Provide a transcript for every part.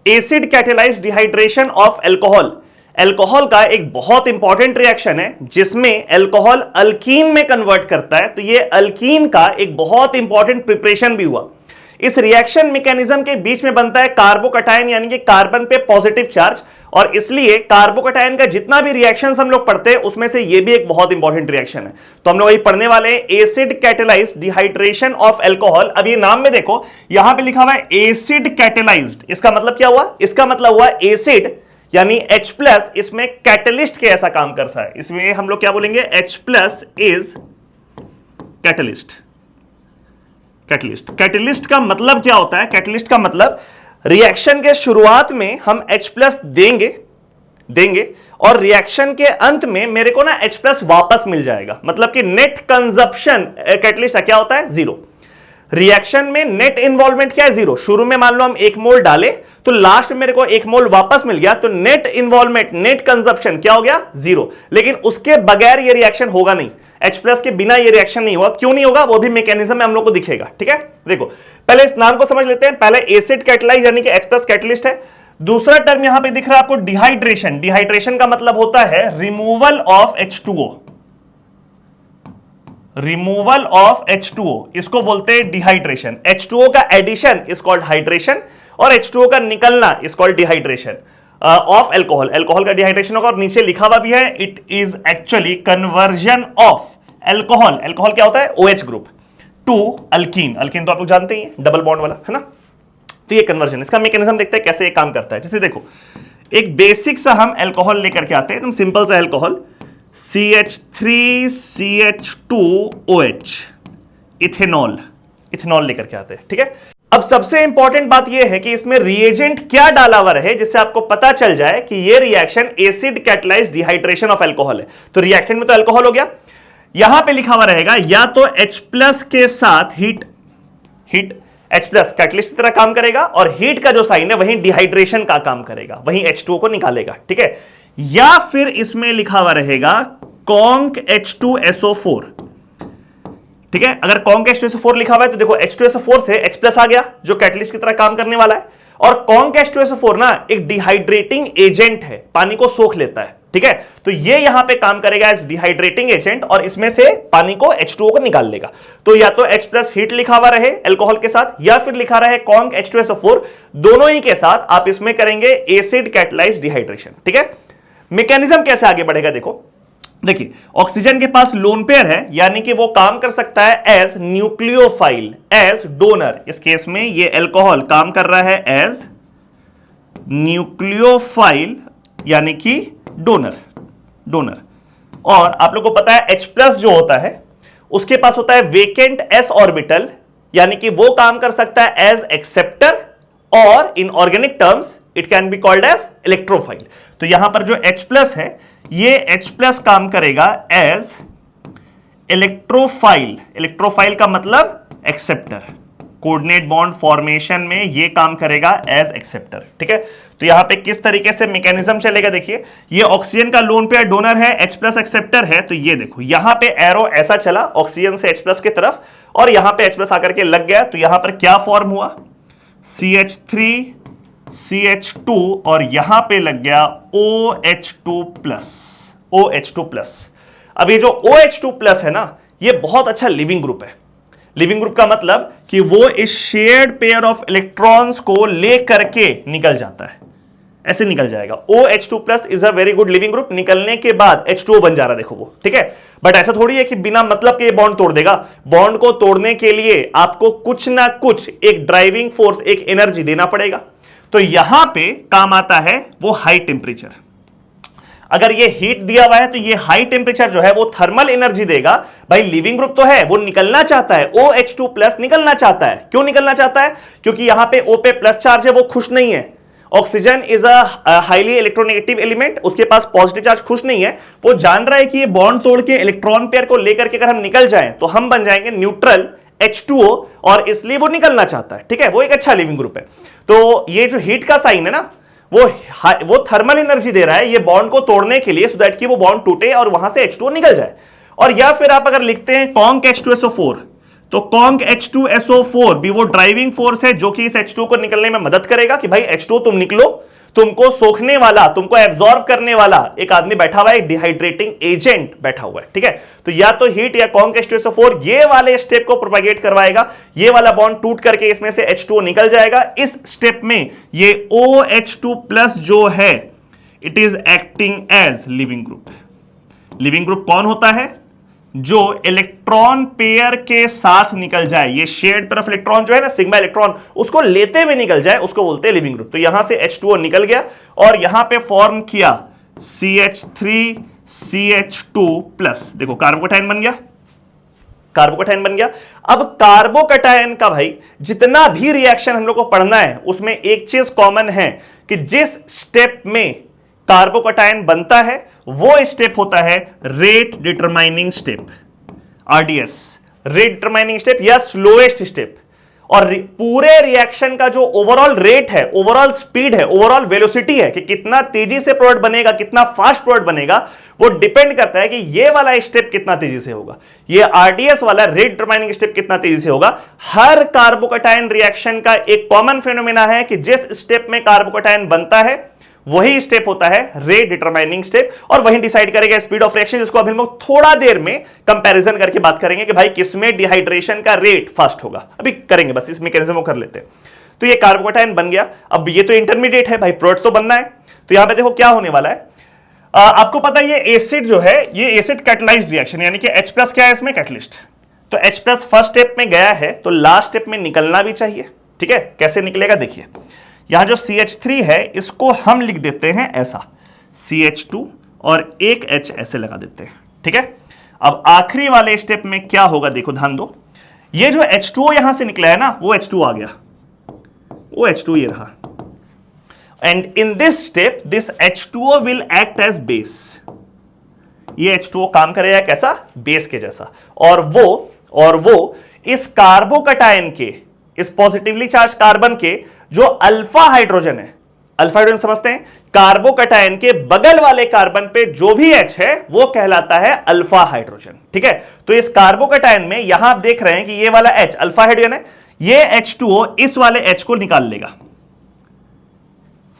Acid catalysed dehydration of alcohol. Alcohol का एक बहुत इंपॉर्टेंट रिएक्शन है जिसमें एल्कोहल अल्कीन में कन्वर्ट करता है। तो ये अल्कीन का एक बहुत इंपॉर्टेंट प्रिपरेशन भी हुआ। इस रिएक्शन मैकेनिज्म के बीच में बनता है कार्बोकटायन, यानी कि कार्बन पे पॉजिटिव चार्ज, और इसलिए कार्बोकटायन का जितना भी रिएक्शंस हम लोग पढ़ते हैं उसमें से ये भी एक बहुत इंपॉर्टेंट रिएक्शन है। तो हम लोग वही पढ़ने वाले हैं, acid catalysed dehydration of alcohol. अब ये नाम में देखो, यहां पे लिखा हुआ है एसिड कैटेलाइज्ड। इसका मतलब क्या हुआ? इसका मतलब हुआ एसिड यानी H प्लस इसमें कैटलिस्ट के ऐसा काम करता है। इसमें हम लोग क्या बोलेंगे? H plus is catalyst. Catalyst का मतलब क्या होता है? कैटलिस्ट का मतलब रिएक्शन के शुरुआत में हम H प्लस देंगे और रिएक्शन के अंत में मेरे को ना H प्लस वापस मिल जाएगा। मतलब कि नेट कंजप्शन कैटलिस्ट का क्या होता है? जीरो। रिएक्शन में नेट इन्वॉल्वमेंट क्या है? जीरो। शुरू में मान लो हम 1 मोल डाले तो लास्ट में मेरे को 1 मोल वापस मिल गया, तो नेट इन्वॉल्वमेंट, नेट कंजप्शन क्या हो गया? जीरो। लेकिन उसके बगैर ये रिएक्शन होगा नहीं, H प्लस के बिना ये रिएक्शन नहीं होगा। क्यों नहीं होगा? वो भी मैकेनिज्म में हम लोग को दिखेगा। ठीक है, देखो पहले इस नाम को समझ लेते हैं। पहले एसिड कैटेलाइज यानी कि H प्लस कैटलिस्ट है। दूसरा टर्म यहां पे दिख रहा है आपको डिहाइड्रेशन। डिहाइड्रेशन का मतलब होता है removal of H2O। Removal of H2O इसको बोलते हैं डिहाइड्रेशन। H2O का एडिशन इज कॉल्ड हाइड्रेशन और H2O का निकलना is called dehydration of alcohol. Alcohol का डिहाइड्रेशन होगा और नीचे लिखा हुआ भी है it is actually conversion of alcohol. Alcohol क्या होता है? OH group to alkene. Alkene तो आप लोग जानते ही हैं, डबल बॉन्ड वाला, है ना? तो ये कन्वर्जन, इसका मैकेनिज्म देखते हैं कैसे ये काम करता है। जैसे देखो एक बेसिक सा हम एल्कोहल लेकर के आते हैं, एकदम सिंपल सा एल्कोहल, CH3CH2OH, इथेनॉल। इथेनॉल लेकर के आते हैं। ठीक है, अब सबसे इंपॉर्टेंट बात यह है कि इसमें रिएजेंट क्या डाला हुआ है जिससे आपको पता चल जाए कि यह reaction acid catalysed dehydration of alcohol है। तो रिएक्टेंट में तो एल्कोहल हो गया, यहां पे लिखा हुआ रहेगा या तो H प्लस के साथ हीट H प्लस कैटलिस्ट की तरह काम करेगा और हीट का जो साइन है वहीं डिहाइड्रेशन का काम करेगा, वहीं H2O को निकालेगा। ठीक है, या फिर इसमें लिखा हुआ रहेगा कॉन्क H2SO4। ठीक है, अगर कॉन्क H2SO4 लिखा हुआ है तो देखो H2SO4 से H प्लस आ गया जो कैटलिस्ट की तरह काम करने वाला है, और कॉन्क H2SO4 ना एक डिहाइड्रेटिंग एजेंट है, पानी को सोख लेता है। ठीक है, तो ये यहां पे काम करेगा एज डिहाइड्रेटिंग एजेंट और इसमें से पानी को H2O को निकाल लेगा। तो या तो H प्लस हीट लिखा हुआ रहे एल्कोहल के साथ या फिर लिखा रहे कॉन्क H2SO4, दोनों ही के साथ आप इसमें करेंगे एसिड कैटेलाइज्ड डिहाइड्रेशन। ठीक है, मैकेनिज्म कैसे आगे बढ़ेगा देखो, देखिए ऑक्सीजन के पास लोन पेयर है यानी कि वो काम कर सकता है एज न्यूक्लियोफाइल, एज डोनर। इस केस में ये एल्कोहल काम कर रहा है एज न्यूक्लियोफाइल यानी कि डोनर। और आप लोगों को पता है H प्लस जो होता है उसके पास होता है वेकेंट s ऑर्बिटल, यानी कि वो काम कर सकता है एज एक्सेप्टर और in organic terms it can be called as electrophile. तो यहां पर जो H प्लस है ये H प्लस काम करेगा एज इलेक्ट्रोफाइल। इलेक्ट्रोफाइल का मतलब एक्सेप्टर, कोऑर्डिनेट बॉन्ड फॉर्मेशन में ये काम करेगा एज एक्सेप्टर। ठीक है, तो यहां पे किस तरीके से मैकेनिज्म चलेगा देखिए, ये ऑक्सीजन का लोन पेयर डोनर है, H प्लस एक्सेप्टर है। तो ये देखो यहां पे एरो ऐसा चला ऑक्सीजन से H प्लस की तरफ और यहां पे H प्लस आकर के लग गया, तो यहां पर क्या फॉर्म हुआ? CH3CH2 और यहां पे लग गया OH2+। अब ये जो OH2+ है ना, ये बहुत अच्छा लिविंग ग्रुप है। लिविंग ग्रुप का मतलब कि वो इस शेयर्ड पेयर ऑफ इलेक्ट्रॉन्स को लेकर के निकल जाता है, ऐसे निकल जाएगा। OH2+ is a very good leaving group. निकलने के बाद H2O बन जा रहा है, देखो वो। ठीक है, बट ऐसा थोड़ी है कि बिना मतलब के ये बॉन्ड तोड़ देगा। बॉन्ड को तोड़ने के लिए आपको कुछ ना कुछ एक ड्राइविंग फोर्स, एक एनर्जी देना पड़ेगा। तो यहां पे काम आता है वो हाई टेम्परेचर। अगर ये हीट दिया हुआ है तो ये हाई टेम्परेचर जो है वो थर्मल एनर्जी देगा। भाई लिविंग ग्रुप तो है, वो निकलना चाहता है, OH2+ निकलना चाहता है। क्यों निकलना चाहता है? क्योंकि यहां पे O पे प्लस चार्ज है, वो खुश नहीं है। Oxygen is a highly electronegative element, उसके पास पॉजिटिव चार्ज खुश नहीं है। वो जान रहा है कि ये बॉन्ड तोड़ के इलेक्ट्रॉन पेयर को लेकर के अगर हम निकल जाएं तो हम बन जाएंगे न्यूट्रल H2O, और इसलिए वो निकलना चाहता है। ठीक है, वो एक अच्छा लिविंग ग्रुप है। तो ये जो हीट का साइन है ना, वो थर्मल एनर्जी दे रहा है ये बॉन्ड को तोड़ने के लिए, सो दैट कि वो बॉन्ड टूटे और वहां से H2O निकल जाए। और या फिर आप अगर लिखते हैं कॉन्क H2SO4, तो कॉन्क H2SO4 भी वो ड्राइविंग फोर्स है जो कि इस H2 को निकलने में मदद करेगा कि भाई H2 तुम निकलो, तुमको सोखने वाला, तुमको एब्जॉर्ब करने वाला एक आदमी बैठा हुआ है, एक डिहाइड्रेटिंग एजेंट बैठा हुआ है, ठीक है। तो या तो हीट या कॉन्क H2SO4 ये वाले स्टेप को प्रोपागेट करवाएगा, ये वाला बॉन्ड टूट करके इसमें से H2O निकल जाएगा। इस स्टेप में ये OH2+ जो है it is acting as living group. Living group कौन होता है? जो इलेक्ट्रॉन पेयर के साथ निकल जाए, ये शेयर्ड पेयर ऑफ इलेक्ट्रॉन जो है ना, सिग्मा इलेक्ट्रॉन, उसको लेते हुए निकल जाए, उसको बोलते हैं लिविंग ग्रुप। तो यहां से H2O निकल गया और यहां पे फॉर्म किया CH3CH2+, देखो कार्बोकैटायन बन गया, कार्बोकैटायन बन गया। अब कार्बोकैटायन का भाई जितना भी रिएक्शन हम लोग को पढ़ना है उसमें एक चीज कॉमन है कि जिस स्टेप में कार्बोकैटायन बनता है वो स्टेप होता है rate determining step, RDS, rate determining step या स्लोएस्ट स्टेप। और पूरे रिएक्शन का जो ओवरऑल रेट है, ओवरऑल स्पीड है, ओवरऑल वेलोसिटी है कि कितना तेजी से प्रोडक्ट बनेगा, कितना फास्ट प्रोडक्ट बनेगा, वो डिपेंड करता है कि ये वाला स्टेप कितना तेजी से होगा, ये RDS वाला रेट डिटरमाइनिंग स्टेप कितना तेजी से होगा। हर कार्बोकैटायन रिएक्शन का एक कॉमन फिनोमेना है कि जिस स्टेप में कार्बोकैटायन बनता है वही स्टेप होता है रेट डिटरमाइनिंग स्टेप, और वही डिसाइड करेगा स्पीड ऑफ रिएक्शन, जिसको अभी हम लोग थोड़ा देर में कंपैरिजन करके बात करेंगे कि भाई किसमें डिहाइड्रेशन का रेट फास्ट होगा, अभी करेंगे, बस इस मैकेनिज्म को कर लेते हैं। तो ये कार्बोकैटायन बन गया। अब ये तो इंटरमीडिएट है भाई, प्रोडक्ट तो बनना है। तो यहां पे देखो क्या होने वाला है, आपको पता है ये एसिड जो है, ये एसिड कैटलाइज्ड रिएक्शन, यानी कि H+ क्या है इसमें, कैटलिस्ट। तो H+ फर्स्ट स्टेप में गया है तो लास्ट स्टेप में निकलना भी चाहिए, ठीक है। कैसे निकलेगा देखिए, यहां जो CH3 है इसको हम लिख देते हैं ऐसा, CH2 और एक H ऐसे लगा देते हैं, ठीक है। अब आखिरी वाले स्टेप में क्या होगा देखो, ध्यान दो, ये जो H2O यहां से निकला है ना, वो H2 आ गया, वो H2 ये रहा, and in this step this H2O will act as base. ये H2O काम करेगा कैसा, बेस के जैसा, और वो इस कार्बोकैटायन के, इस पॉजिटिवली चार्ज कार्बन के जो अल्फा हाइड्रोजन है, अल्फा हाइड्रोजन समझते हैं, कार्बोकैटायन के बगल वाले कार्बन पे जो भी H है वो कहलाता है अल्फा हाइड्रोजन, ठीक है। तो इस कार्बोकैटायन में यहां आप देख रहे हैं कि ये वाला H अल्फा हाइड्रोजन है, ये H2O इस वाले H को निकाल लेगा,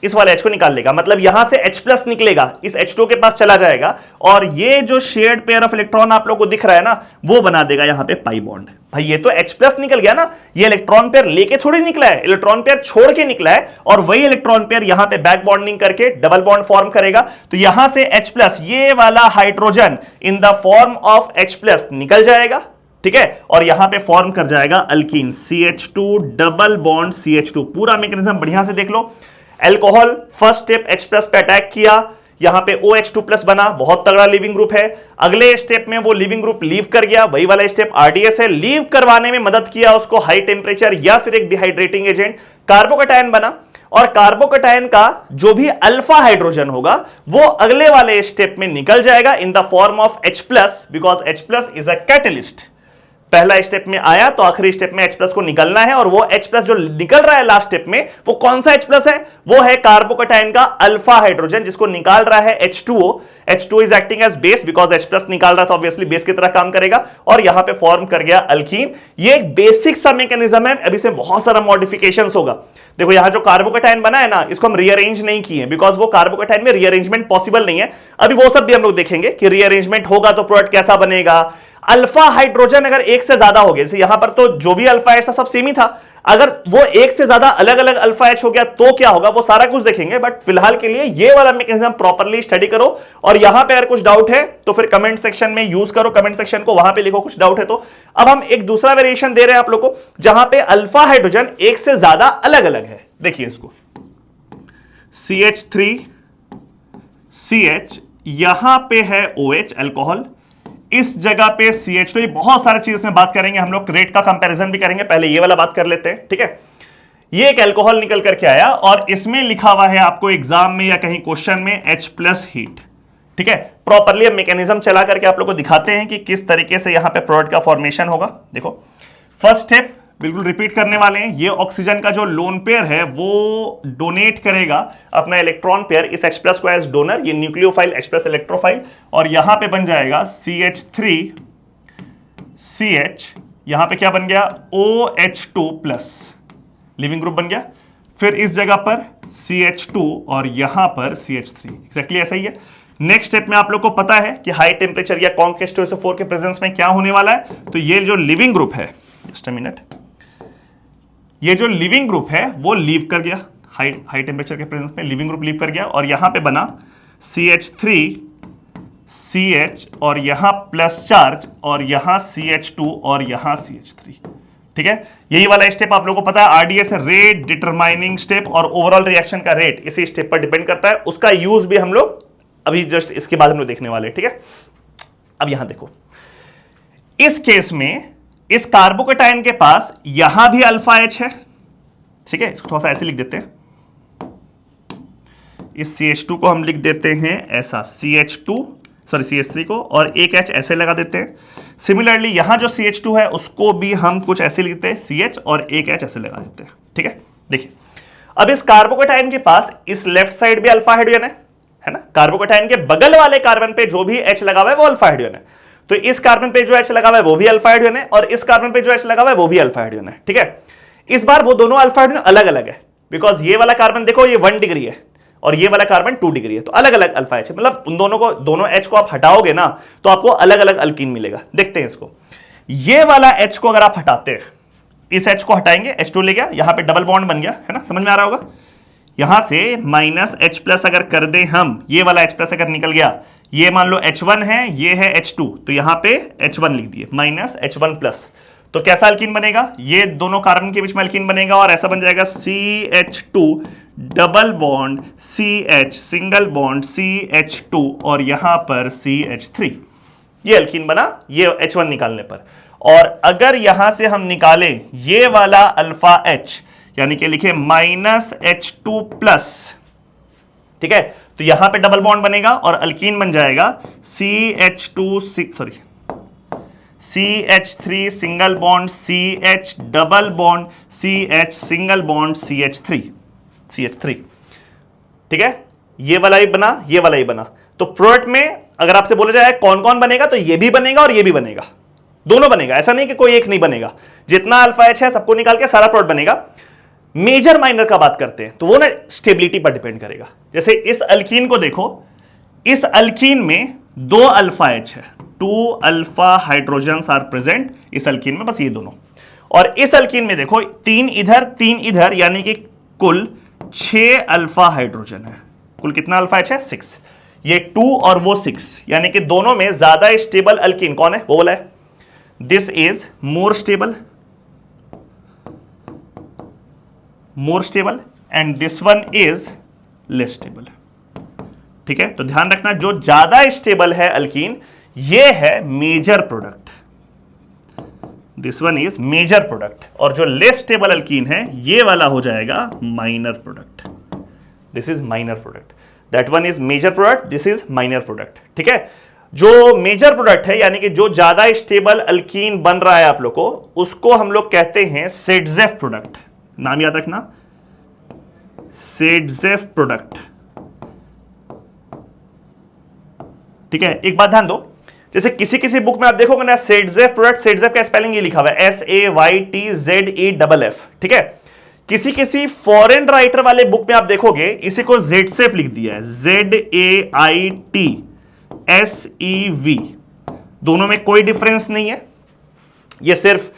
इस वाले H को निकाल लेगा, मतलब यहां से H+ निकलेगा, इस H2 के पास चला जाएगा, और ये जो शेयर्ड पेयर ऑफ इलेक्ट्रॉन आप लोगों को दिख रहा है ना, वो बना देगा यहां पे पाई बॉन्ड। भाई ये तो H+ निकल गया ना, ये इलेक्ट्रॉन पेयर लेके थोड़ी निकला है, इलेक्ट्रॉन पेयर छोड़ के निकला है, और वही इलेक्ट्रॉन पेयर यहां पे बैक बॉन्डिंग करके डबल बॉन्ड फॉर्म करेगा। तो यहां से H+, ये वाला hydrogen in the form of H+ निकल जाएगा, ठीक है, और यहां पे फॉर्म कर जाएगा alkyne, CH2 double bond CH2। पूरा मैकेनिज्म बढ़िया से देख लो, अल्कोहल फर्स्ट स्टेप H+ पे अटैक किया, यहां पे OH2+ बना, बहुत तगड़ा लिविंग ग्रुप है। अगले स्टेप में वो लिविंग ग्रुप लीव कर गया, वही वाला स्टेप RDS है, लीव करवाने में मदद किया उसको हाई टेम्परेचर या फिर एक डिहाइड्रेटिंग एजेंट, कार्बोकैटायन बना, और कार्बोकैटायन का जो भी अल्फा हाइड्रोजन होगा वो अगले वाले स्टेप में निकल जाएगा in the form of H+, because H+ is a catalyst. पहला स्टेप में आया तो आखिरी स्टेप में H+ को निकलना है, और वो H+ जो निकल रहा है लास्ट स्टेप में, वो कौन सा H+ है, वो है कार्बोकैटायन का अल्फा हाइड्रोजन, जिसको निकाल रहा है H2O। H2O is acting as base, because H+ निकाल रहा था, ऑब्वियसली बेस की तरह काम करेगा, और यहां पे फॉर्म कर गया अल्कीन। ये एक बेसिक सा मैकेनिज्म है, अभी से बहुत सारा मॉडिफिकेशंस होगा। देखो यहां जो कार्बोकैटायन बना है ना, इसको हम रीअरेंज नहीं किए, बिकॉज वो कार्बोकैटायन में रीअरेंजमेंट पॉसिबल नहीं है। अभी वो सब भी हम लोग देखेंगे कि रीअरेंजमेंट होगा तो प्रोडक्ट कैसा बनेगा। अल्फा हाइड्रोजन अगर एक से ज्यादा हो गया, जैसे यहां पर तो जो भी अल्फा एच था सब सेम ही था, अगर वो एक से ज्यादा अलग अलग अल्फा एच हो गया तो क्या होगा, वो सारा कुछ देखेंगे। बट फिलहाल के लिए ये वाला मैकेनिज्म प्रॉपर्ली स्टडी करो, और यहां पे अगर कुछ डाउट है तो फिर कमेंट सेक्शन में यूज करो, कमेंट सेक्शन को, वहां पे लिखो कुछ डाउट है तो। अब हम एक दूसरा वेरिएशन दे रहे हैं आप लोग को, जहां पे अल्फा हाइड्रोजन एक से ज्यादा अलग अलग है। देखिए इसको, CH3 CH, यहां पे है OH अल्कोहल, इस जगह पे CH2। ये बहुत सारी चीज में बात करेंगे हम लोग, रेट का कंपैरिजन भी करेंगे, पहले ये वाला बात कर लेते हैं, ठीक है। ये एक अल्कोहल निकल करके आया, और इसमें लिखा हुआ है आपको एग्जाम में या कहीं क्वेश्चन में H+ हीट, ठीक है। प्रॉपर्ली हम मैकेनिज्म चला करके आप लोग को दिखाते हैं कि किस तरीके से यहां पे प्रोडक्ट का फॉर्मेशन होगा। देखो फर्स्ट स्टेप बिल्कुल रिपीट करने वाले हैं, ये ऑक्सीजन का जो लोन पेयर है वो डोनेट करेगा अपना इलेक्ट्रॉन पेयर इस H+ को एज डोनर, ये न्यूक्लियोफाइल H+ इलेक्ट्रोफाइल, और यहां पे बन जाएगा CH3 CH, यहां पे क्या बन गया, OH2 प्लस, लिविंग ग्रुप बन गया। फिर इस जगह पर CH2 और यहां पर CH3, एग्जैक्टली ऐसा ही है। नेक्स्ट स्टेप में आप लोग को पता है कि हाई टेम्परेचर या कॉन्क H2SO4 के प्रेजेंस में क्या होने वाला है। तो ये जो लिविंग ग्रुप है, जस्ट अ मिनट, ये जो लिविंग ग्रुप है वो लीव कर गया, हाई टेम्परेचर के प्रेजेंस में लिविंग ग्रुप लीव कर गया, और यहां पे बना CH3 CH और यहां प्लस चार्ज और यहां CH2 और यहां CH3। ठीक है, यही वाला स्टेप आप लोगों को पता है, RDS रेट डिटरमाइनिंग स्टेप, और ओवरऑल रिएक्शन का रेट इसी स्टेप पर डिपेंड करता है। उसका यूज भी हम लोग अभी जस्ट इसके बाद हम लोग देखने वाले हैं। ठीक है, अब यहां देखो, इस केस में इस कार्बोकेटाइन के पास यहां भी अल्फा H है। ठीक है, इसको थोड़ा सा ऐसे लिख देते हैं, इस CH2 को हम लिख देते हैं ऐसा, CH3 को, और एक H ऐसे लगा देते हैं। सिमिलरली यहां जो CH2 है उसको भी हम कुछ ऐसे लिखते हैं, CH और एक H ऐसे लगा देते हैं। ठीक है, देखिए अब इस कार्बोकेटाइन के पास इस लेफ्ट साइड भी अल्फा हाइड्रोजन है ना, कार्बोकेटाइन के बगल वाले कार्बन पे जो भी H लगा हुआ है वो अल्फा हाइड्रोजन है। तो इस कार्बन पे जो H लगा हुआ है वो भी अल्फा हाइड्रोजन है, और इस कार्बन पे जो H लगा हुआ है वो भी अल्फा हाइड्रोजन है। ठीक है, इस बार वो दोनों अल्फा हाइड्रोजन अलग अलग है, बिकॉज ये वाला कार्बन देखो ये 1 डिग्री है और ये वाला कार्बन 2 डिग्री है, तो अलग अलग अल्फा H है। मतलब उन दोनों H को आप हटाओगे ना तो आपको अलग अलग अल्कीन मिलेगा। देखते हैं इसको, ये वाला H को अगर आप हटाते हैं, इस H को हटाएंगे, H2 ले गया, यहां पे डबल बॉन्ड बन गया है ना, समझ में आ रहा होगा। यहां से -H प्लस अगर कर दें हम, ये वाला H प्लस अगर निकल गया, ये मान लो H1 है, ये है H2, तो यहां पे H1 लिख दिए, -H1 प्लस, तो कैसा अल्कीन बनेगा, ये दोनों कार्बन के बीच में अल्कीन बनेगा, और ऐसा बन जाएगा CH2 double bond CH single bond CH2 और यहां पर CH3, ये अल्कीन बना ये H1 निकालने पर। और अगर यहां से हम निकालें ये वाला अल्फा H, यानी कि लिखे -H2 प्लस, ठीक है, तो यहां पे डबल बॉन्ड बनेगा और अल्कीन बन जाएगा CH3 single bond CH double bond CH single bond CH3। ठीक है, ये वाला ही बना, ये वाला ही बना। तो प्रोडक्ट में अगर आपसे बोला जाए कौन कौन बनेगा, तो ये भी बनेगा और ये भी बनेगा, दोनों बनेगा, ऐसा नहीं कि कोई एक नहीं बनेगा। जितना अल्फा H है सबको निकाल के सारा प्रोडक्ट बनेगा। मेजर माइनर का बात करते हैं तो वो ना स्टेबिलिटी पर डिपेंड करेगा। जैसे इस अल्कीन को देखो, इस अल्कीन में 2 अल्फा H है, 2 अल्फा हाइड्रोजन्स आर प्रेजेंट इस अल्कीन में, बस ये दोनों। और इस अल्कीन में देखो 3 इधर 3 इधर, यानी कि कुल 6 अल्फा हाइड्रोजन है। कुल कितना अल्फा H है, 6, ये 2 और वो 6, यानी कि दोनों में ज्यादा स्टेबल अल्कीन कौन है, वो वाला है। This is more stable and this one is less stable. ठीक है, तो ध्यान रखना, जो ज्यादा स्टेबल है अल्कीन ये है major product, this one is major product, और जो लेस स्टेबल अल्कीन है ये वाला हो जाएगा minor product. This is minor product, that one is major product, this is minor product. ठीक है, जो मेजर प्रोडक्ट है यानी कि जो ज्यादा स्टेबल अल्कीन बन रहा है आप लोग को, उसको हम लोग कहते हैं सेडजेफ प्रोडक्ट। नाम याद रखना, सेडजेफ प्रोडक्ट। ठीक है, एक बात ध्यान दो, जैसे किसी बुक में आप देखोगे ना सेडजेफ प्रोडक्ट, सेडजेफ का स्पेलिंग ये लिखा हुआ है SAYTZEFF। ठीक है, किसी फॉरेन राइटर वाले बुक में आप देखोगे इसी को जेडसेफ लिख दिया है, ZAITSEV। दोनों में कोई डिफरेंस नहीं है, ये सिर्फ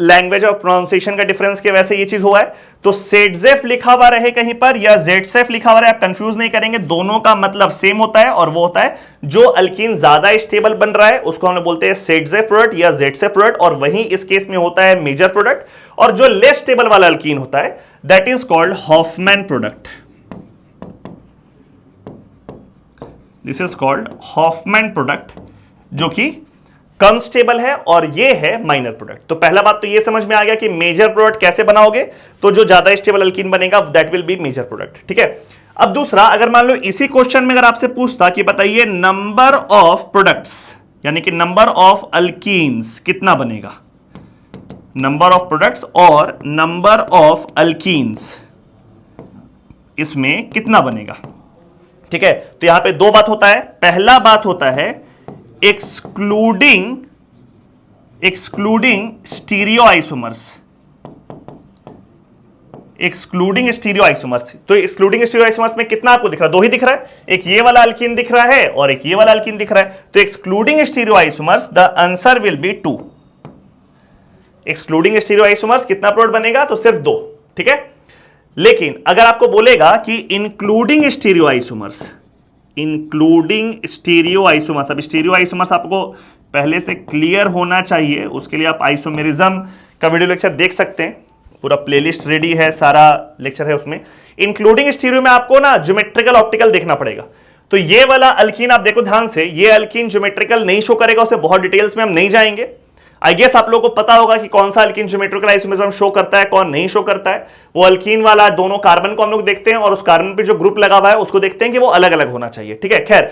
लैंग्वेज और प्रोनाउंसिएशन का डिफरेंस के वैसे ये चीज हुआ है। तो सेडजेफ लिखा हुआ रहे कहीं पर या जेडसेफ लिखा हुआ रहे, आप कंफ्यूज नहीं करेंगे, दोनों का मतलब सेम होता है, और वो होता है जो अल्कीन ज्यादा स्टेबल बन रहा है उसको हम लोग बोलते हैं सेडजेफ प्रोडक्ट या जेडसेफ प्रोडक्ट, और वहीं इस केस में होता है मेजर प्रोडक्ट। और जो लेस स्टेबल वाला अल्कीन होता है that is called Hoffmann product. This is called Hoffmann product, जो कि कम स्टेबल है, और ये है माइनर प्रोडक्ट। तो पहला बात तो ये समझ में आ गया कि मेजर प्रोडक्ट कैसे बनाओगे, तो जो ज्यादा स्टेबल अल्कीन बनेगा that will be major product. ठीक है, अब दूसरा, अगर मान लो इसी क्वेश्चन में अगर आपसे पूछता कि बताइए नंबर ऑफ प्रोडक्ट्स, यानी कि नंबर ऑफ अल्कीन्स कितना बनेगा, नंबर ऑफ प्रोडक्ट्स और नंबर ऑफ अल्कीन्स इसमें कितना बनेगा। ठीक है, तो यहां पे 2 बात होता है। पहला बात होता है excluding excluding stereo isomers, excluding stereo isomers. तो एक्सक्लूडिंग स्टीरियो आइसोमर्स में कितना आपको दिख रहा है? दो ही दिख रहा है, एक ये वाला अल्कीन दिख रहा है और एक ये वाला अल्कीन दिख रहा है। तो excluding stereo isomers, the answer will be 2। Excluding stereo isomers कितना प्रोडक्ट बनेगा? तो सिर्फ 2, ठीक है। लेकिन अगर आपको बोलेगा कि including stereo isomers, including stereo isomers, अब स्टीरियो आइसोमर्स आपको पहले से क्लियर होना चाहिए, उसके लिए आप आइसोमेरिज्म का वीडियो लेक्चर देख सकते हैं, पूरा प्लेलिस्ट रेडी है, सारा लेक्चर है उसमें। इंक्लूडिंग स्टीरियो में आपको ना ज्योमेट्रिकल ऑप्टिकल देखना पड़ेगा। तो ये वाला अल्कीन आप देखो ध्यान से, ये अल्कीन ज्योमेट्रिकल नहीं शो करेगा, उससे बहुत डिटेल्स में हम नहीं जाएंगे। आई गेस आप लोगों को पता होगा कि कौन सा अल्कीन ज्योमेट्रिकल आइसोमेरिज्म शो करता है, कौन नहीं शो करता है। वो अल्कीन वाला दोनों कार्बन को हम लोग देखते हैं और उस कार्बन पे जो ग्रुप लगा हुआ है उसको देखते हैं कि वो अलग अलग होना चाहिए, ठीक है। खैर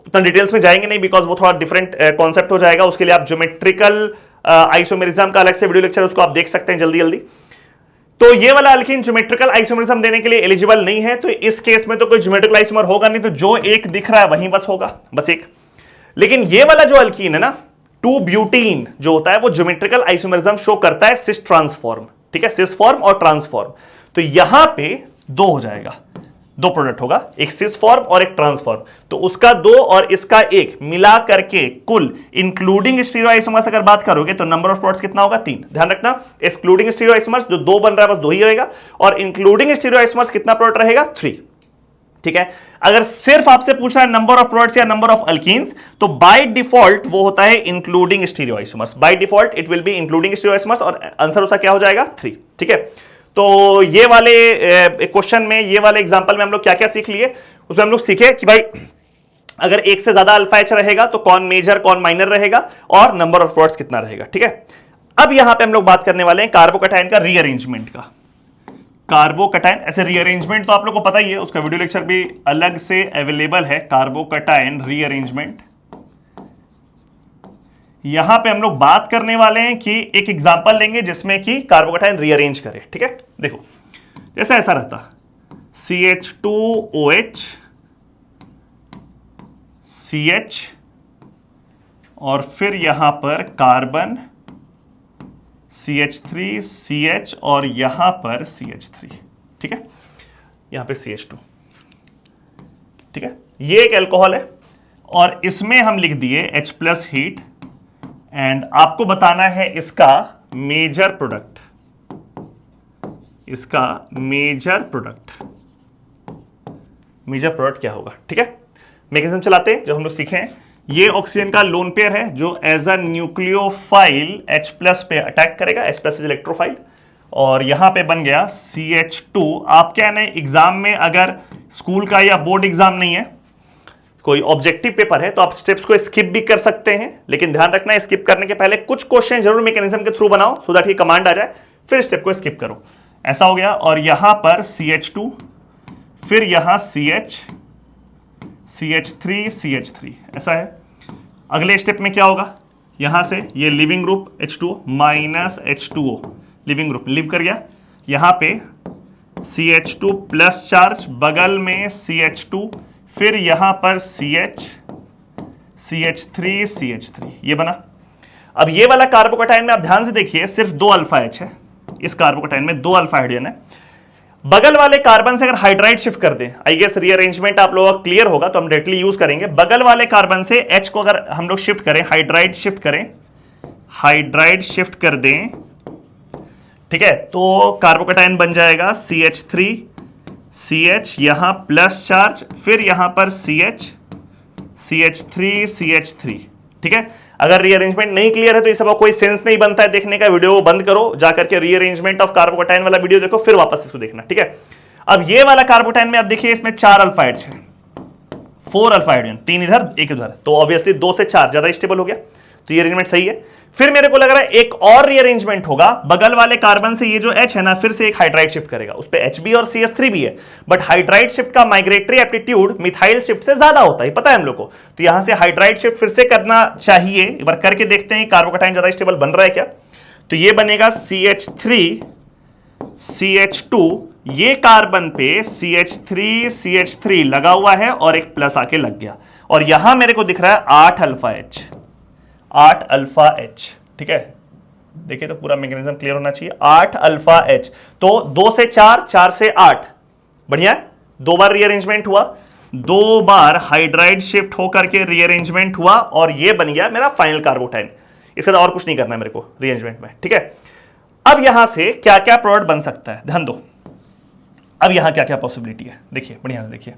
उतना डिटेल्स में जाएंगे नहीं, बिकॉज वो थोड़ा डिफरेंट कॉन्सेप्ट हो जाएगा। उसके लिए आप ज्योमेट्रिकल आइसोमेरिज्म का अलग से वीडियो लेक्चर उसको आप देख सकते हैं जल्दी जल्दी। तो ये वाला अल्कीन ज्योमेट्रिकल आइसोमेरिज्म देने के लिए एलिजिबल नहीं है, तो इस केस में तो कोई ज्योमेट्रिकल आइसोमर होगा नहीं, तो जो एक दिख रहा है वहीं बस होगा, बस एक। लेकिन ये वाला जो अल्कीन है ना, 2-ब्यूटीन जो होता है, वो ज्योमेट्रिकल आइसोमेरिज्म शो करता है सिस ट्रांसफॉर्म, ठीक है, सिस फॉर्म और ट्रांसफॉर्म। तो यहां पे 2 हो जाएगा, 2 प्रोडक्ट होगा, एक सिस फॉर्म और एक ट्रांसफॉर्म। तो उसका 2 और इसका 1 मिला करके कुल इंक्लूडिंग स्टीरियो आइसोमर्स अगर बात करोगे तो नंबर ऑफ प्रोडक्ट्स कितना होगा? 3। ध्यान रखना, एक्सक्लूडिंग स्टीरियो आइसोमर्स जो 2 बन रहा है बस 2 ही रहेगा, और इंक्लूडिंग स्टीरियो आइसोमर्स कितना प्रोडक्ट रहेगा? 3, ठीक है। अगर सिर्फ आपसे पूछा है नंबर ऑफ प्रोडक्ट्स या नंबर ऑफ अल्कीन्स, तो बाय डिफॉल्ट वो होता है including stereo isomers, by default it will be including stereo isomers, और आंसर उसका क्या हो जाएगा? 3, ठीक है। तो ये वाले क्वेश्चन में, ये वाले एग्जांपल में हम लोग क्या क्या सीख लिए? उसमें हम लोग सीखे कि भाई अगर एक से ज्यादा अल्फा एच रहेगा तो कौन मेजर कौन माइनर रहेगा, और नंबर ऑफ प्रोडक्ट्स कितना रहेगा, ठीक है। अब यहां पे हम लोग बात करने वाले हैं कार्बोकैटायन का रीअरेंजमेंट का। कार्बोकैटायन ऐसे रीअरेंजमेंट तो आप लोगों को पता ही है, उसका वीडियो लेक्चर भी अलग से अवेलेबल है, कार्बोकैटायन रीअरेंजमेंट। यहां पे हम लोग बात करने वाले हैं कि एक एग्जांपल लेंगे जिसमें कि कार्बोकैटायन रीअरेंज करे, ठीक है। देखो जैसा ऐसा रहता CH2OH CH और फिर यहां पर कार्बन CH3 CH और यहां पर CH3, ठीक है, यहां पे CH2, ठीक है। ये एक अल्कोहल है और इसमें हम लिख दिए H+ हीट, एंड आपको बताना है इसका मेजर प्रोडक्ट, इसका मेजर प्रोडक्ट क्या होगा, ठीक है। मैकेनिज्म चलाते हैं जो हम लोग सीखे हैं। ये ऑक्सीजन का लोन पेयर है जो एज अ न्यूक्लियोफाइल H+ पे अटैक करेगा, H+ इज इलेक्ट्रोफाइल, और यहां पे बन गया CH2। आप क्या है, एग्जाम में अगर स्कूल का या बोर्ड एग्जाम नहीं है, कोई ऑब्जेक्टिव पेपर है, तो आप स्टेप्स को स्किप भी कर सकते हैं, लेकिन ध्यान रखना है स्किप करने के पहले कुछ क्वेश्चन जरूर मैकेनिज्म के थ्रू बनाओ, सो दैट ये कमांड आ जाए, फिर स्टेप को स्किप करो। ऐसा हो गया, और यहां पर CH2, फिर यहां CH, CH3 CH3, ऐसा है। अगले स्टेप में क्या होगा? यहां से ये leaving group H2O minus H2O, leaving group live कर गया, यहां पे CH2 प्लस चार्ज, बगल में CH2, फिर यहां पर CH, CH3 CH3, ये बना। अब ये वाला कार्बोकैटायन में आप ध्यान से देखिए, सिर्फ 2 अल्फा H है, इस कार्बोकैटायन में 2 अल्फा हाइड्रोजन है। बगल वाले कार्बन से अगर हाइड्राइड शिफ्ट कर दें, आई गेस रीअरेंजमेंट आप लोगों का क्लियर होगा, तो हम डायरेक्टली यूज करेंगे। बगल वाले कार्बन से H को अगर हम लोग शिफ्ट करें, हाइड्राइड शिफ्ट करें, हाइड्राइड शिफ्ट कर दें, ठीक है, तो कार्बोकैटायन बन जाएगा CH3 CH, यहां प्लस चार्ज, फिर यहां पर CH, CH3 CH3, ठीक है। अगर रीअरेंजमेंट नहीं क्लियर है तो इस सब कोई सेंस नहीं बनता है देखने का, वीडियो बंद करो, जाकर के रीअरेंजमेंट ऑफ कार्बोकैटायन वाला वीडियो देखो, फिर वापस इसको देखना, ठीक है। अब ये वाला कार्बोकैटायन में आप देखिए, इसमें 4 अल्फा H है, 4 अल्फा हाइड्रोजन, 3 इधर 1 उधर, तो ऑब्वियसली 2 से 4 ज्यादा स्टेबल हो गया, तो ये अरेंजमेंट सही है। फिर मेरे को लग रहा है एक और रीअरेंजमेंट होगा, बगल वाले कार्बन से ये जो H है ना, फिर से एक हाइड्राइड शिफ्ट करेगा, उस पे Hb और CH3 भी है, बट हाइड्राइड शिफ्ट का माइग्रेटरी एप्टीट्यूड मिथाइल शिफ्ट से ज्यादा होता है, पता है हम लोग को। तो यहां से हाइड्राइड शिफ्ट फिर से करना चाहिए, एक बार करके देखते हैं कार्बोकैटायन ज्यादा स्टेबल बन रहा है क्या। तो ये बनेगा CH3 CH2, ये कार्बन पे CH3 CH3 लगा हुआ है और एक प्लस आके लग गया, और यहां मेरे को दिख रहा है 8 अल्फा H, 8 अल्फा H, ठीक है, देखिए तो पूरा मैकेनिज्म क्लियर होना चाहिए। 8 अल्फा एच, तो 2 से 4, 4 से 8, बढ़िया है। 2 बार रीअरेंजमेंट हुआ, 2 बार हाइड्राइड शिफ्ट होकर के रीअरेंजमेंट हुआ और ये बन गया मेरा फाइनल कार्बोटाइन। इससे और कुछ नहीं करना है मेरे को रीअरेंजमेंट में, ठीक है। अब यहां से क्या क्या प्रोडक्ट बन सकता है, ध्यान दो। अब यहां क्या क्या पॉसिबिलिटी है, देखिए बढ़िया से देखिए।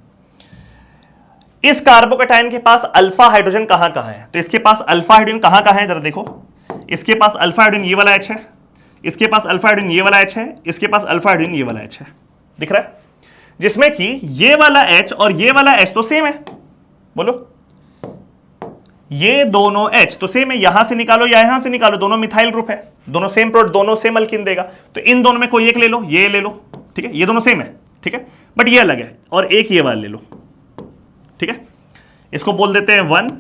इस कार्बोकेटाइन के पास अल्फा हाइड्रोजन कहां कहां है, तो इसके पास अल्फा हाइड्रोजन कहां कहां है, जरा देखो। इसके पास अल्फा हाइड्रोजन ये वाला एच है, इसके पास अल्फा हाइड्रोजन ये वाला एच है, इसके पास अल्फा हाइड्रोजन ये वाला एच है, दिख रहा है। जिसमें कि ये वाला एच और ये वाला एच तो सेम है, बोलो ये दोनों एच तो सेम है, यहां से निकालो या यहां से निकालो, दोनों मिथाइल ग्रुप है, दोनों सेम प्रोडक्ट, दोनों सेम अल्कीन देगा। तो इन दोनों में कोई एक ले लो, ये ले लो, ठीक है, ये दोनों सेम है, ठीक है, बट ये अलग है, और एक ये वाला ले लो, ठीक है। इसको बोल देते हैं 1,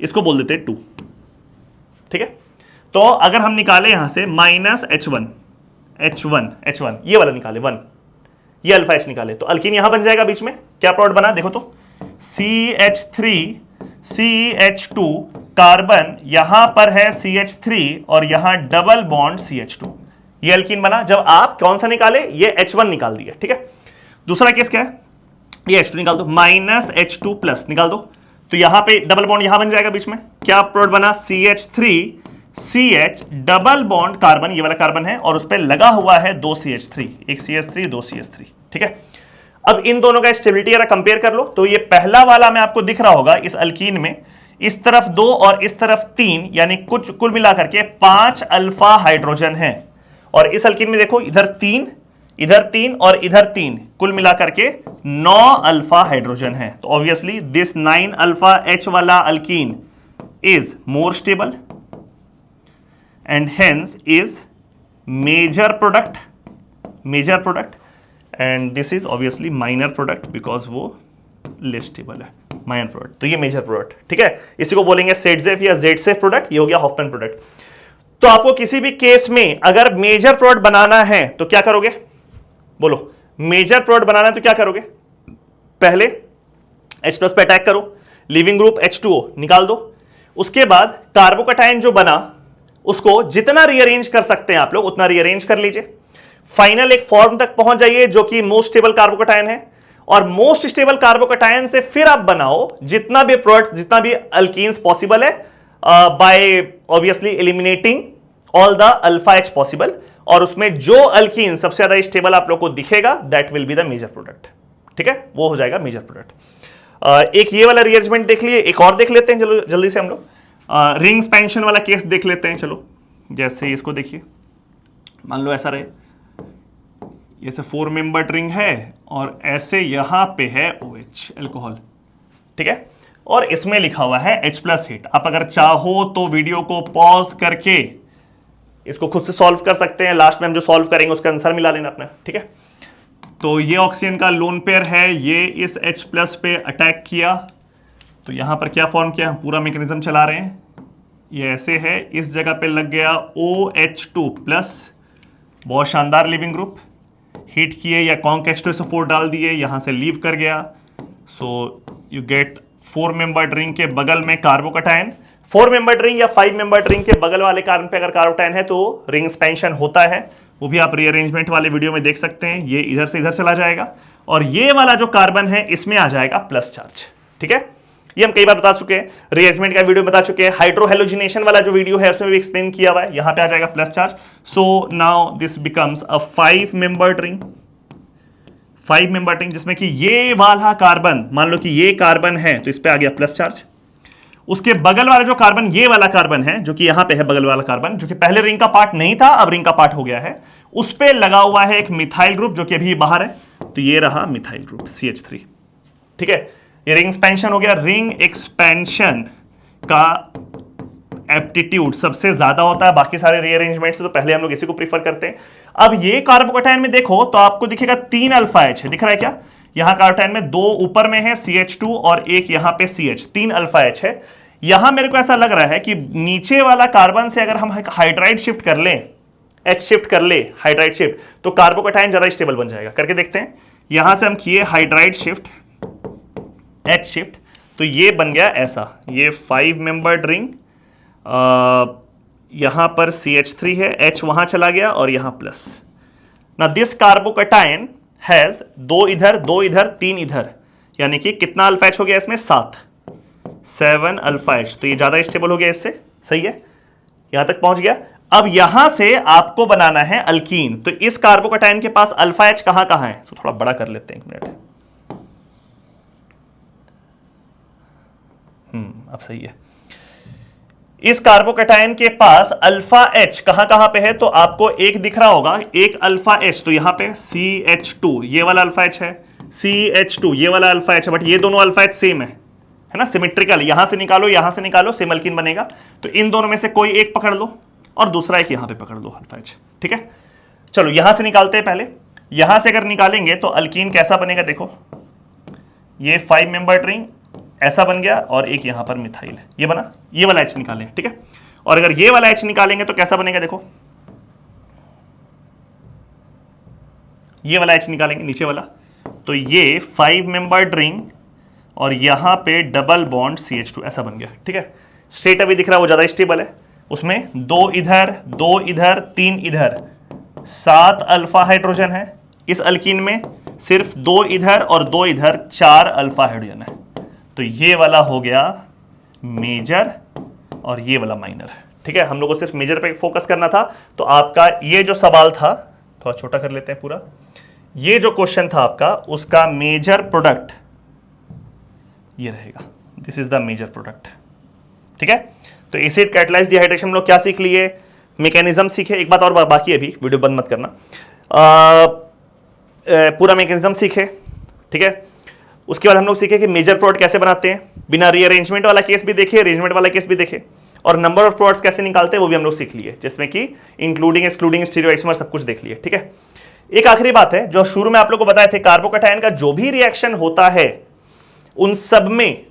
इसको बोल देते हैं 2, ठीक है। तो अगर हम निकाले यहां से माइनस H1 ये वाला निकाले 1, ये अल्फा एच निकाले, तो अल्कीन यहां बन जाएगा। बीच में क्या प्रोडक्ट बना, देखो तो CH3 CH2 कार्बन, यहां पर है CH3 और यहां डबल बॉन्ड CH2, ये अल्कीन बना। जब आप कौन सा निकाले, ये H1 निकाल दिया, ठीक है। दूसरा केस क्या है, ये H2 निकाल दो, माइनस H2 प्लस निकाल दो, तो यहां पे डबल बॉन्ड यहां बन जाएगा। बीच में क्या प्रोडक्ट बना, CH3 CH double bond carbon, ये वाला कार्बन है और उस पर लगा हुआ है 2 CH3, एक CH3 2 CH3, ठीक है। अब इन दोनों का स्टेबिलिटी अगर कंपेयर कर लो तो ये पहला वाला में आपको दिख रहा होगा, इस अल्कीन में इस तरफ 2 और इस तरफ 3, यानी कुछ कुल मिलाकर के 5 अल्फा हाइड्रोजन है। और इस अल्कीन में देखो इधर 3, इधर 3 और इधर 3, कुल मिलाकर के 9 अल्फा हाइड्रोजन है। तो ऑब्वियसली दिस 9 अल्फा एच वाला alkene is more stable and hence is major product and this is obviously minor product because वो less stable है, minor product। तो ये major product, ठीक है। इसी को बोलेंगे सेटसेफ या जेडसेफ प्रोडक्ट, ये हो गया हॉफमैन प्रोडक्ट। तो आपको किसी भी केस में अगर मेजर प्रोडक्ट बनाना है तो क्या करोगे, बोलो मेजर प्रोडक्ट बनाना है तो क्या करोगे, पहले H प्लस पे अटैक करो, लिविंग ग्रुप H2O निकाल दो, उसके बाद कार्बोकेटाइन जो बना उसको जितना रीअरेंज कर सकते हैं आप लोग उतना रीअरेंज कर लीजिए, फाइनल एक फॉर्म तक पहुंच जाइए जो कि मोस्ट स्टेबल कार्बोकेटाइन है, और मोस्ट स्टेबल कार्बोकेटाइन से फिर आप बनाओ जितना भी प्रोडक्ट्स, जितना भी अल्कीन्स पॉसिबल है, by obviously eliminating all the alpha H possible, और उसमें जो अल्कीन सबसे ज्यादा स्टेबल आप लोग को दिखेगा that will be the major product, ठीक है, वो हो जाएगा मेजर प्रोडक्ट। एक ये वाला रीअरेंजमेंट देख लिए, एक और देख लेते हैं चलो जल्दी से हम लोग, रिंग एक्सपेंशन वाला केस देख लेते हैं। चलो जैसे इसको देखिए, मान लो ऐसा रहे, जैसे 4 मेंबर्ड रिंग है और ऐसे यहां पे है OH अल्कोहल, ठीक है, और इसमें लिखा हुआ है H प्लस हीट। आप अगर चाहो तो वीडियो को पॉज करके इसको खुद से सॉल्व कर सकते हैं, लास्ट में हम जो सॉल्व करेंगे उसका आंसर मिला लेना अपना, ठीक है। तो ये ऑक्सीजन का लोन पेयर है, ये इस H प्लस पे अटैक किया, तो यहां पर क्या फॉर्म किया, पूरा मैकेनिज्म चला रहे हैं, ये ऐसे है, इस जगह पे लग गया OH2 प्लस, बहुत शानदार लिविंग ग्रुप, हीट किए या कॉन्क H2SO4 डाल दिए, यहां से लीव कर गया, so you get 4 membered ring के बगल में कार्बोकेटाइन। 4 मेंबर्ड रिंग या 5 मेंबर्ड रिंग के बगल वाले कार्बन पे अगर कार्बोकेटाइन है तो रिंग एक्सपेंशन होता है, वो भी आप रीअरेंजमेंट वाले वीडियो में देख सकते हैं। ये इधर से इधर चला जाएगा और ये वाला जो कार्बन है इसमें आ जाएगा प्लस चार्ज, ठीक है। ये हम कई बार बता चुके हैं, रीअरेंजमेंट का वीडियो बता चुके हैं, हाइड्रोहेलोजिनेशन वाला जो वीडियो है उसमें भी एक्सप्लेन किया हुआ है, यहां पे आ जाएगा plus charge. So now this becomes a 5 membered ring, 5 membered ring, जिसमें कि ये वाला कार्बन, मान लो कि ये कार्बन है तो इस पे आ गया प्लस चार्ज, उसके बगल वाला जो कार्बन, ये वाला कार्बन है जो कि यहां पे है, बगल वाला कार्बन जो कि पहले रिंग का पार्ट नहीं था अब रिंग का पार्ट हो गया है, उस पे लगा हुआ है एक मिथाइल ग्रुप जो कि अभी बाहर है, तो ये रहा मिथाइल ग्रुप CH3, ठीक है। ये रिंग एक्सपेंशन हो गया। रिंग एक्सपेंशन का एप्टीट्यूड सबसे ज्यादा होता है बाकी सारे रीअरेंजमेंट से, तो पहले हम लोग इसी को प्रीफर करते हैं। अब ये कार्बोकेटाइन में देखो तो आपको दिखेगा 3 अल्फा एच है, दिख रहा है क्या, यहां कार्बोकेटाइन में 2 ऊपर में है CH2 और एक यहां पे CH, 3 अल्फा एच है। यहां मेरे को ऐसा लग रहा है कि नीचे वाला कार्बन से अगर हम हाइड्राइड शिफ्ट कर लें, H शिफ्ट कर ले, हाइड्राइड शिफ्ट, तो कार्बोकेटाइन ज्यादा स्टेबल बन जाएगा। करके देखते हैं, यहां से हम किए हाइड्राइड शिफ्ट, H शिफ्ट, तो ये बन गया ऐसा, ये 5 मेंबर्ड रिंग, यहां पर CH3 है, H वहां चला गया और यहां प्लस। ना दिस कार्बोकैटायन हैज 2 इधर 2 इधर 3 इधर, यानी कि कितना अल्फा H हो गया इसमें 7 अल्फा H। तो ये ज्यादा स्टेबल हो गया इससे, सही है, यहां तक पहुंच गया। अब यहां से आपको बनाना है अल्कीन, तो इस कार्बोकैटायन के पास अल्फा H कहां कहां है, तो थोड़ा बड़ा कर लेते हैं, 1 मिनट। अब सही है। इस कार्बोकैटायन के पास अल्फा H कहां कहां पे है, तो आपको एक दिख रहा होगा, एक अल्फा H, तो यहां पे CH2 ये वाला अल्फा H है, CH2 ये वाला अल्फा H है, बट ये दोनों अल्फा H सेम है ना, सिमेट्रिकल। यहां से निकालो सेम अल्कीन बनेगा। तो इन दोनों में से कोई एक पकड़ लो और दूसरा एक यहां पे पकड़ लो अल्फा H, ठीक है। चलो यहां से निकालते हैं पहले। यहां से अगर निकालेंगे तो अल्कीन कैसा बनेगा, देखो ये 5 मेंबर्ड रिंग ऐसा बन गया और एक यहां पर मिथाइल है, ये बना, ये वाला H निकालें, ठीक है। और अगर ये वाला H निकालेंगे तो कैसा बनेगा, देखो ये वाला H निकालेंगे नीचे वाला, तो ये 5 मेंबर्ड रिंग और यहां पे डबल बॉन्ड CH2 ऐसा बन गया, ठीक है। स्टेट अभी दिख रहा है वो ज्यादा स्टेबल है, उसमें 2 इधर 2 इधर 3 इधर 7 अल्फा हाइड्रोजन है। इस अल्कीन में सिर्फ 2 इधर और 2 इधर 4 अल्फा हाइड्रोजन है। तो ये वाला हो गया मेजर और ये वाला माइनर, ठीक है। हम लोग को सिर्फ मेजर पे फोकस करना था। तो आपका ये जो सवाल था, थोड़ा छोटा कर लेते हैं पूरा, ये जो क्वेश्चन था आपका, उसका मेजर प्रोडक्ट ये रहेगा, this is the major product, ठीक है। तो एसिड कैटालाइज्ड डिहाइड्रेशन हम लोग क्या सीख लिए, मैकेनिज्म सीखे। एक बात और बाकी है, अभी वीडियो बंद मत करना, पूरा मैकेनिज्म सीखे, ठीक है। उसके बाद हम लोग सीखे कि मेजर प्रोडक्ट कैसे बनाते हैं, बिना रीअरेंजमेंट वाला केस भी देखे, अरेंजमेंट वाला केस भी देखे, और नंबर ऑफ प्रोडक्ट्स कैसे निकालते हैं वो भी हम लोग सीख लिए, जिसमें कि इंक्लूडिंग एक्सक्लूडिंग स्टीरियोआइसोमर सब कुछ देख लिए, ठीक है। एक आखिरी बात है जो शुरू में आप लोग को बताए थे, कार्बोकैटायन का जो भी रिएक्शन होता है उन सब में,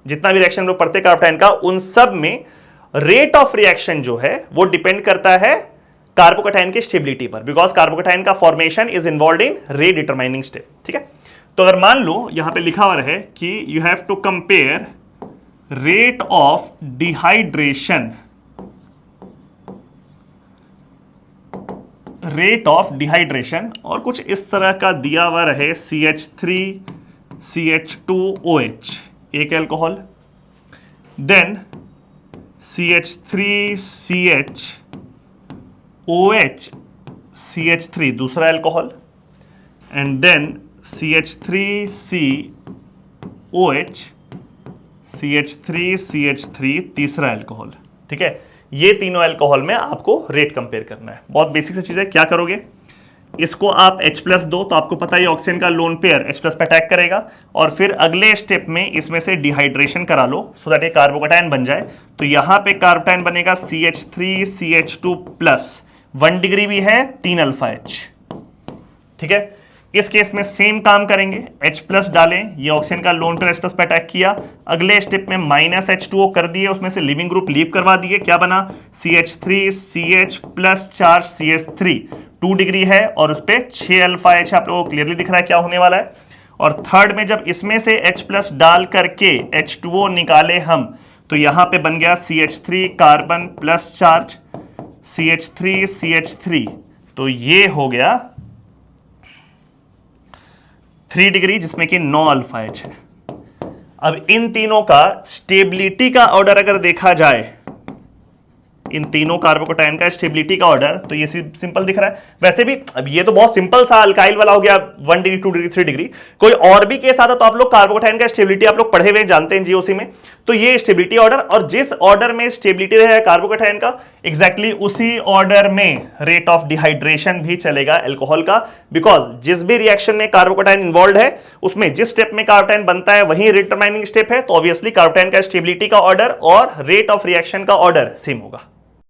जितना भी रिएक्शन लोग पढ़ते हैं कार्बोकैटायन का, उन सब में रेट ऑफ रिएक्शन जो है वो डिपेंड करता है कार्बोकैटायन की स्टेबिलिटी पर, बिकॉज कार्बोकैटायन का formation is involved in rate determining step, ठीक है। तो अगर मान लो यहां पे लिखा हुआ रहे कि you have to compare rate of dehydration, rate of dehydration, और कुछ इस तरह का दिया हुआ रहे CH3 CH2OH एक alcohol, then CH3 CHOH CH3 दूसरा alcohol, and then CH3COH CH3 तीसरा एल्कोहल, ठीक है। ये तीनों एल्कोहल में आपको रेट कंपेयर करना है। बहुत बेसिक सी चीज है। क्या करोगे, इसको आप H+ दो तो आपको पता है ऑक्सीजन का लोन पेयर H+ पे अटैक करेगा, और फिर अगले स्टेप में इसमें से डिहाइड्रेशन करा लो सो दैट ये कार्बोकैटायन बन जाए। तो यहां पे कार्बोकैटायन बनेगा CH3 CH2+, 1 डिग्री भी है, 3 अल्फा H, ठीक है। इस केस में सेम काम करेंगे, H+ डालें, ये ऑक्सीजन का लोन पेयर H+ पे अटैक किया, अगले स्टेप में -H2O कर दिए, उसमें से लिविंग ग्रुप लीव करवा दिए, क्या बना CH3 CH+4 CH3, 2 डिग्री है और उस पर 6 अल्फा H, आप लोगों को क्लियरली दिख रहा है क्या होने वाला है। और थर्ड में जब इसमें से H+ डाल करके H2O निकाले हम, तो यहां पे बन गया CH3 carbon plus charge CH3 CH3, तो ये हो गया 3 डिग्री, जिसमें कि 9 अल्फा H है। अब इन तीनों का स्टेबिलिटी का ऑर्डर अगर देखा जाए, इन तीनों कार्बोकैटायन का स्टेबिलिटी का ऑर्डर, तो ये सिंपल दिख रहा है। वैसे भी अब ये तो बहुत सिंपल सा अल्काइल वाला हो गया, 1 डिग्री 2 डिग्री 3 डिग्री। कोई और भी केस आता तो आप लोग कार्बोकैटायन का स्टेबिलिटी आप लोग पढ़े हुए जानते हैं जीओसी में। तो ये स्टेबिलिटी ऑर्डर, और जिस ऑर्डर में स्टेबिलिटी रहेगा कार्बोकैटायन का, एग्जैक्टली उसी ऑर्डर में रेट ऑफ डिहाइड्रेशन भी चलेगा एल्कोहल का, बिकॉज जिस भी रिएक्शन में कार्बोकैटायन इन्वॉल्व है उसमें जिस स्टेप में कार्बोकैटायन बनता है वही डिटरमाइनिंग स्टेप है। तो ऑब्वियसली कार्बोकैटायन का स्टेबिलिटी का ऑर्डर और रेट ऑफ रिएक्शन का ऑर्डर सेम होगा।